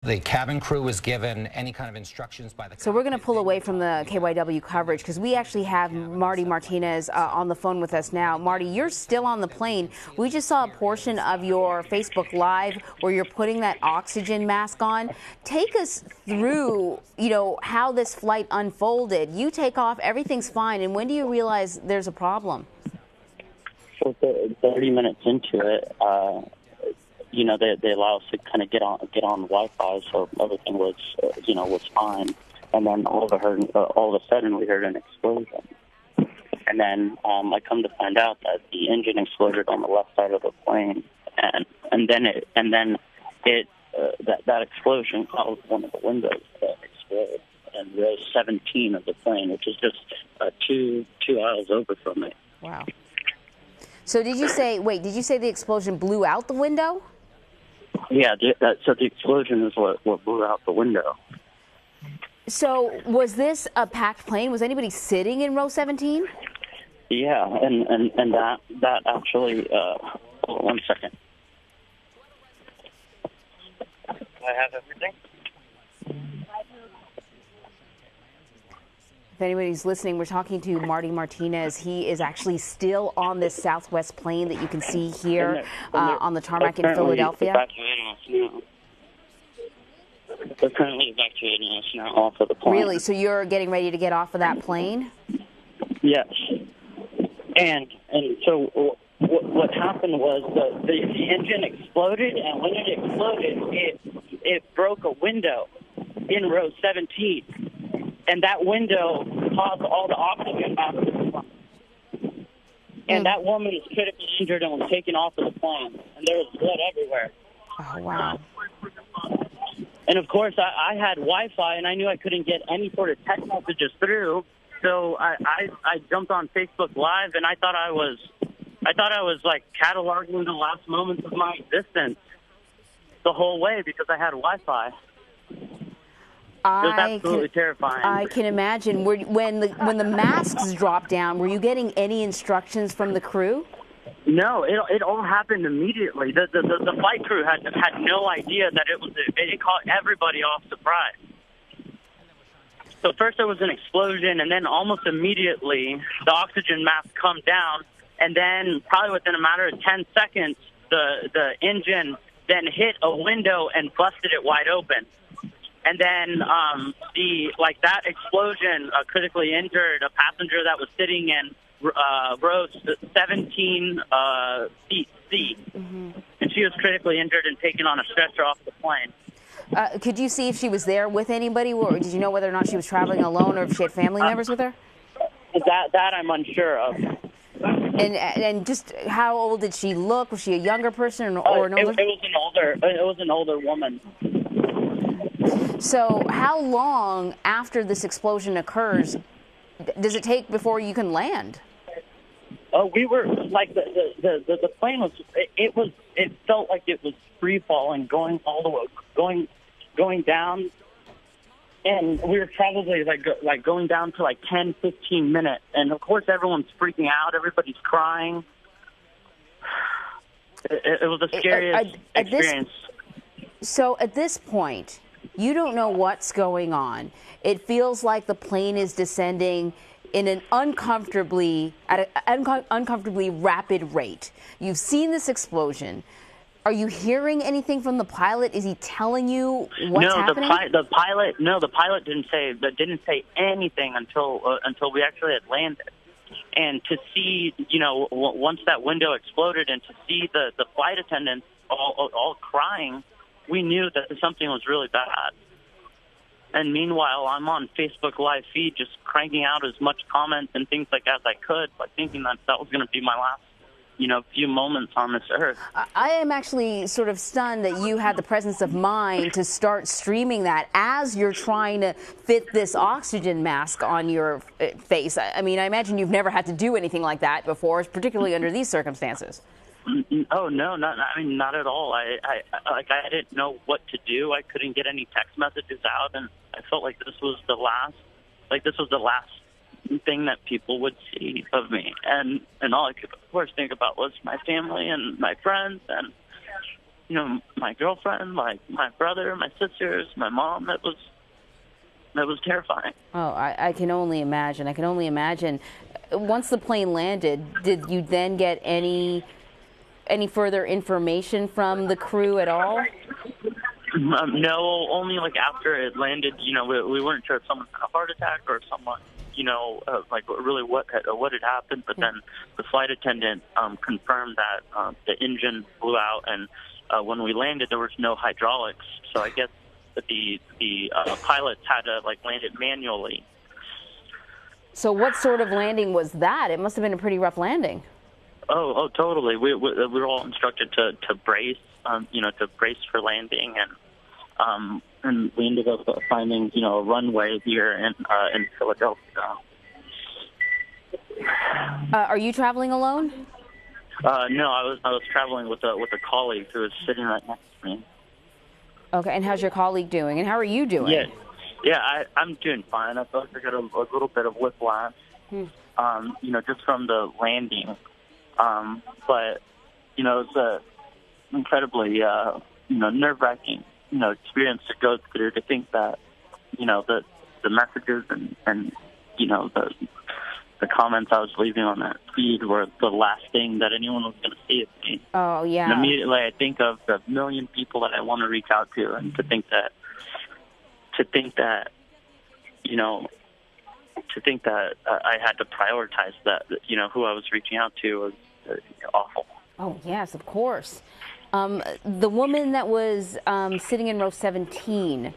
the cabin crew was given any kind of instructions by the. So we're going to pull away from the KYW coverage because we actually have Marty Martinez on the phone with us now. Marty, you're still on the plane. We just saw a portion of your Facebook Live where you're putting that oxygen mask on. Take us through, how this flight unfolded. You take off, everything's fine, and when do you realize there's a problem? So 30 minutes into it, they allow us to kind of get on Wi-Fi, so everything was, was fine. And then all of a sudden, we heard an explosion. And then I come to find out that the engine exploded on the left side of the plane, and then that explosion caused one of the windows to explode in row 17 of the plane, which is just two aisles over from me. Wow. So did you say the explosion blew out the window? Yeah, so the explosion is what blew out the window. So was this a packed plane? Was anybody sitting in row 17? Yeah, and that actually, hold on 1 second. Do I have everything? If anybody's listening, we're talking to Marty Martinez. He is actually still on this Southwest plane that you can see here on the tarmac in Philadelphia. They're currently evacuating us now off of the plane. Really? So you're getting ready to get off of that plane? Yes. And so what happened was the engine exploded, and when it exploded, it broke a window in row 17. And that window caused all the oxygen masks to fly. And that woman is critically injured and was taken off of the plane. And there was blood everywhere. Oh, wow. And, of course, I had Wi-Fi, and I knew I couldn't get any sort of text messages through. So I jumped on Facebook Live, and I thought I was like cataloging the last moments of my existence the whole way because I had Wi-Fi. It was absolutely terrifying. I can imagine. When the masks dropped down, were you getting any instructions from the crew? No, it all happened immediately. The flight crew had no idea that it caught everybody off surprise. So first there was an explosion, and then almost immediately the oxygen mask come down, and then probably within a matter of 10 seconds, the engine then hit a window and busted it wide open. And then that explosion critically injured a passenger that was sitting in row 17 seat C. Mm-hmm. And she was critically injured and taken on a stretcher off the plane. Could you see if she was there with anybody, or did you know whether or not she was traveling alone or if she had family members with her? That I'm unsure of. And just how old did she look? Was she a younger person or an older? It was an older woman. So how long after this explosion occurs does it take before you can land? Oh, we were like the plane was. It felt like it was free falling, going all the way, going down, and we were probably like going down to like 10, 15 minutes. And of course, everyone's freaking out. Everybody's crying. It was the scariest experience. So at this point, you don't know what's going on. It feels like the plane is descending in an uncomfortably rapid rate. You've seen this explosion. Are you hearing anything from the pilot? Is he telling you what's happening? The pilot didn't say anything until we actually had landed. And to see, once that window exploded, and to see the flight attendants all crying, we knew that something was really bad. And meanwhile, I'm on Facebook Live feed just cranking out as much comments and things like that as I could, but thinking that was going to be my last, few moments on this earth. I am actually sort of stunned that you had the presence of mind to start streaming that as you're trying to fit this oxygen mask on your face. I mean, I imagine you've never had to do anything like that before, particularly under these circumstances. Oh no, not at all. I didn't know what to do. I couldn't get any text messages out, and I felt like this was the last thing that people would see of me. And all I could, of course, think about was my family and my friends, and my girlfriend, my brother, my sisters, my mom. That was terrifying. Oh, I can only imagine. I can only imagine. Once the plane landed, did you then get any further information from the crew at all? No, only like after it landed. We weren't sure if someone had a heart attack or if someone, like really what had happened. But then the flight attendant confirmed that the engine blew out, and when we landed, there was no hydraulics. So I guess that the pilots had to like land it manually. So what sort of landing was that? It must have been a pretty rough landing. Oh, totally. We were all instructed to brace, to brace for landing, and we ended up finding, a runway here in Philadelphia. Are you traveling alone? No, I was traveling with a colleague who was sitting right next to me. Okay, and how's your colleague doing? And how are you doing? Yeah, I'm doing fine. I feel like I got a little bit of whiplash, just from the landing. But, it's a incredibly, nerve-wracking, experience to go through, to think that, the messages and the comments I was leaving on that feed were the last thing that anyone was going to see of me. Oh, yeah. And immediately I think of the million people that I want to reach out to, and to think that I had to prioritize that, who I was reaching out to was awful. Oh, yes, of course. The woman that was sitting in row 17,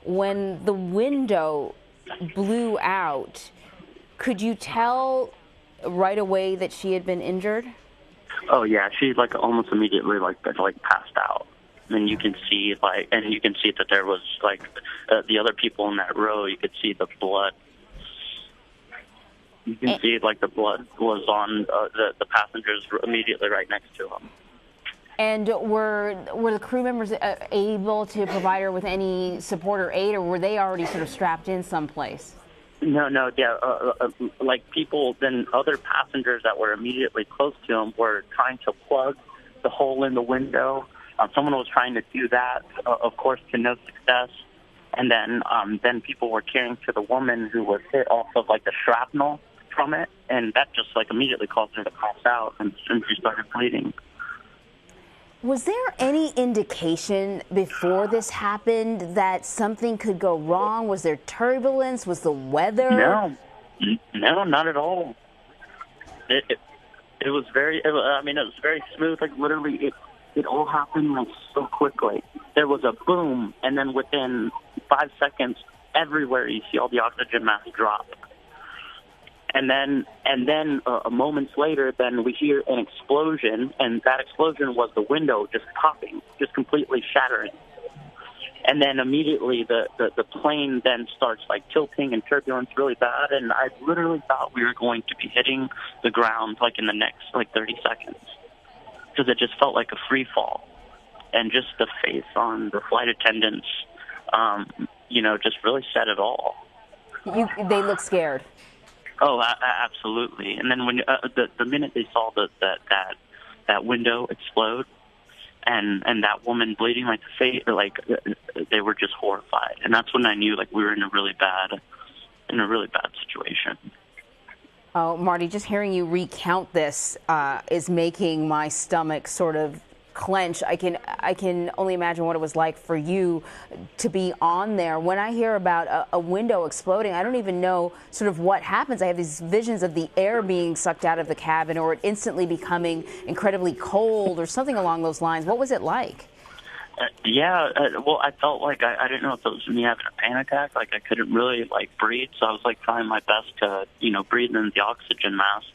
when the window blew out, could you tell right away that she had been injured? Oh, yeah. She almost immediately passed out. And you can see that there was the other people in that row. You could see the blood. You can see the blood was on the passengers immediately right next to them. And were the crew members able to provide her with any support or aid, or were they already sort of strapped in someplace? No, yeah. People, then other passengers that were immediately close to him were trying to plug the hole in the window. Someone was trying to do that, of course, to no success. And then people were carrying to the woman who was hit off of the shrapnel from it, and that just immediately caused her to pass out, and she started bleeding. Was there any indication before this happened that something could go wrong? Was there turbulence? Was the weather? No, not at all. It was very. It was very smooth. Literally, it all happened so quickly. There was a boom, and then within 5 seconds, everywhere you see all the oxygen masks drop. And then moments later, then we hear an explosion, and that explosion was the window just popping, just completely shattering. And then immediately the plane then starts tilting and turbulence really bad, and I literally thought we were going to be hitting the ground in the next 30 seconds, because it just felt like a free fall. And just the face on the flight attendants, just really said it all. They look scared. Oh, absolutely. And then when the minute they saw that window explode and that woman bleeding the face, they were just horrified. And that's when I knew we were in a really bad situation. Oh, Marty, just hearing you recount this is making my stomach sort of clench. I can only imagine what it was like for you to be on there. When I hear about a window exploding, I don't even know sort of what happens. I have these visions of the air being sucked out of the cabin, or it instantly becoming incredibly cold, or something along those lines. What was it like? Well, I felt I didn't know if it was me having a panic attack. I couldn't really breathe, so I was trying my best to breathe in the oxygen mask.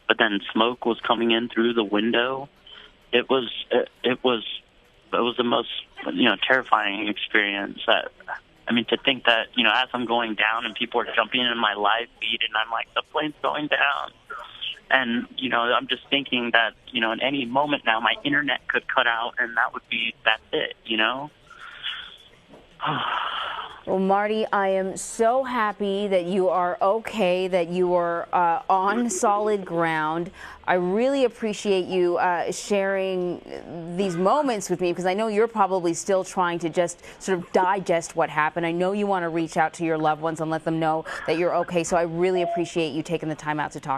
But then smoke was coming in through the window. It was the most terrifying experience. To think that as I'm going down and people are jumping in my live feed, and I'm the plane's going down, and I'm just thinking that in any moment now my internet could cut out, and that's it. Well, Marty, I am so happy that you are okay, that you are on solid ground. I really appreciate you sharing these moments with me, because I know you're probably still trying to just sort of digest what happened. I know you want to reach out to your loved ones and let them know that you're okay. So I really appreciate you taking the time out to talk.